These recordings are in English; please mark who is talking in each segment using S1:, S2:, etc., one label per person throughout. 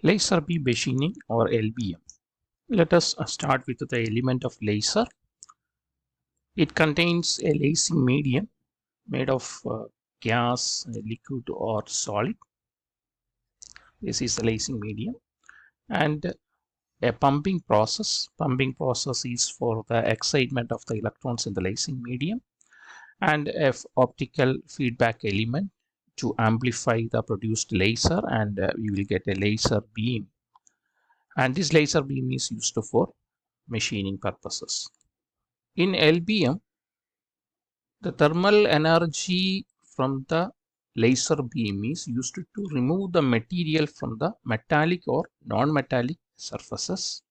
S1: Laser beam machining or LBM. Let us start with the element of laser. It contains a lasing medium made of gas, liquid or solid. This is the lasing medium, and a pumping process. Pumping process is for the excitement of the electrons in the lasing medium, and a optical feedback element to amplify the produced laser, and we will get a laser beam. And this laser beam is used for machining purposes. In LBM, the thermal energy from the laser beam is used to remove the material from the metallic or non-metallic surfaces.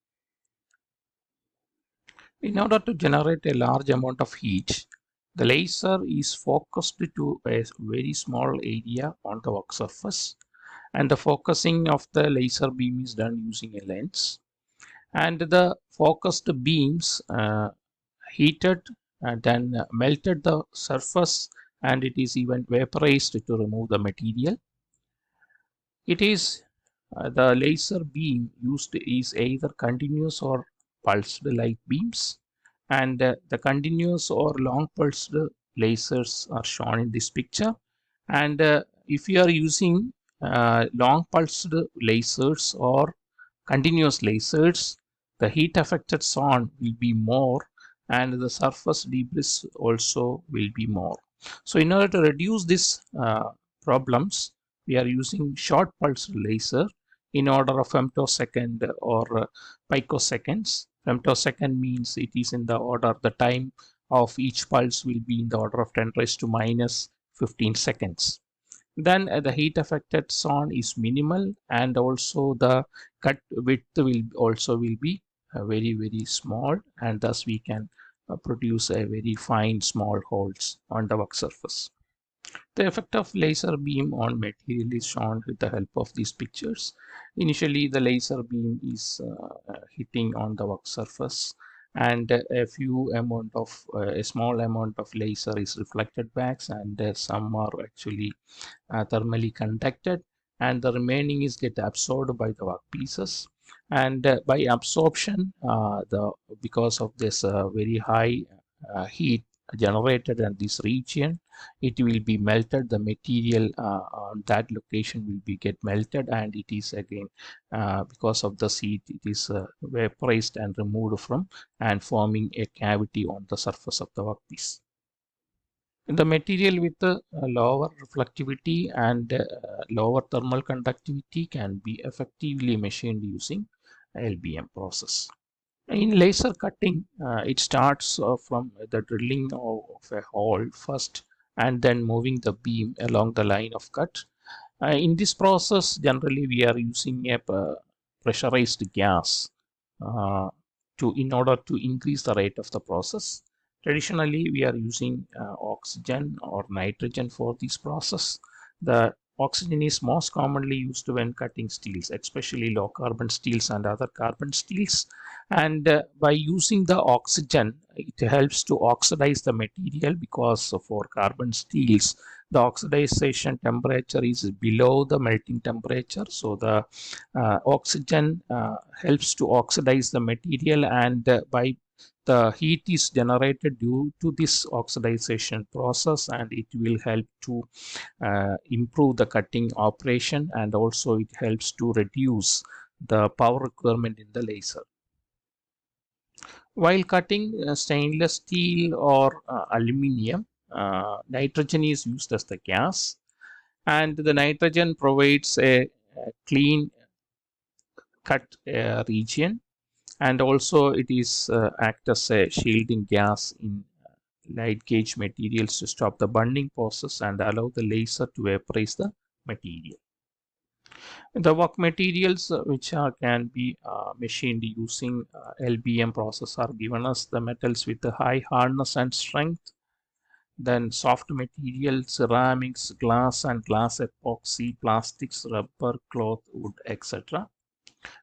S1: In order to generate a large amount of heat, the laser is focused to a very small area on the work surface, and the focusing of the laser beam is done using a lens. And the focused beams heated and then melted the surface, and it is even vaporized to remove the material. It is the laser beam used is either continuous or pulsed light beams, and the continuous or long pulsed lasers are shown in this picture. And if you are using long pulsed lasers or continuous lasers, the heat affected zone will be more, and the surface debris also will be more. So in order to reduce these problems, we are using short pulse laser in order of femtosecond or picoseconds. Femtosecond means it is in the order, the time of each pulse will be in the order of 10 raised to minus 15 seconds. Then the heat affected zone is minimal, and also the cut width will be very small, and thus we can produce a very fine small holes on the work surface. The effect of laser beam on material is shown with the help of these pictures. Initially, the laser beam is hitting on the work surface, and a small amount of laser is reflected back, and some are actually thermally conducted, and the remaining is get absorbed by the work pieces. And by absorption, because of this very high heat generated in this region, it will be melted. The material on that location will be get melted, and it is again because of the heat, it is vaporized and removed from and forming a cavity on the surface of the workpiece. The material with lower reflectivity and lower thermal conductivity can be effectively machined using LBM process. In laser cutting, it starts from the drilling of a hole first, and then moving the beam along the line of cut. In this process, generally we are using a pressurized gas in order to increase the rate of the process. Traditionally, we are using oxygen or nitrogen for this process. The oxygen is most commonly used when cutting steels, especially low carbon steels and other carbon steels. And by using the oxygen, it helps to oxidize the material, because for carbon steels, the oxidization temperature is below the melting temperature. So the oxygen helps to oxidize the material, and by the heat is generated due to this oxidization process, and it will help to improve the cutting operation, and also it helps to reduce the power requirement in the laser. While cutting stainless steel or aluminium, nitrogen is used as the gas, and the nitrogen provides a clean cut region, and also it is act as a shielding gas in light gauge materials to stop the burning process and allow the laser to vaporize the material. The work materials which can be machined using LBM process are given as the metals with a high hardness and strength, then soft materials, ceramics, glass and glass epoxy, plastics, rubber, cloth, wood, etc.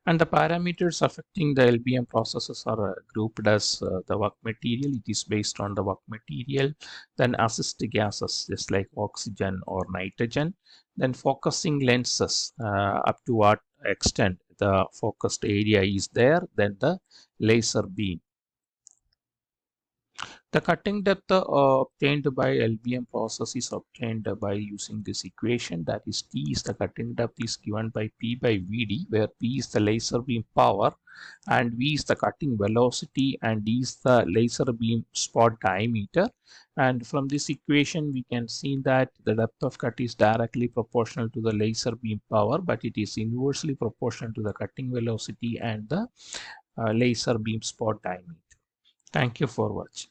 S1: And the parameters affecting the LBM processes are grouped as the work material. It is based on the work material. Then assist gases, just like oxygen or nitrogen. Then focusing lenses up to what extent the focused area is there, then the laser beam. The cutting depth obtained by LBM process is obtained by using this equation, that is T is the cutting depth is given by P by VD, where P is the laser beam power and V is the cutting velocity and D is the laser beam spot diameter. And from this equation we can see that the depth of cut is directly proportional to the laser beam power, but it is inversely proportional to the cutting velocity and the laser beam spot diameter. Thank you for watching.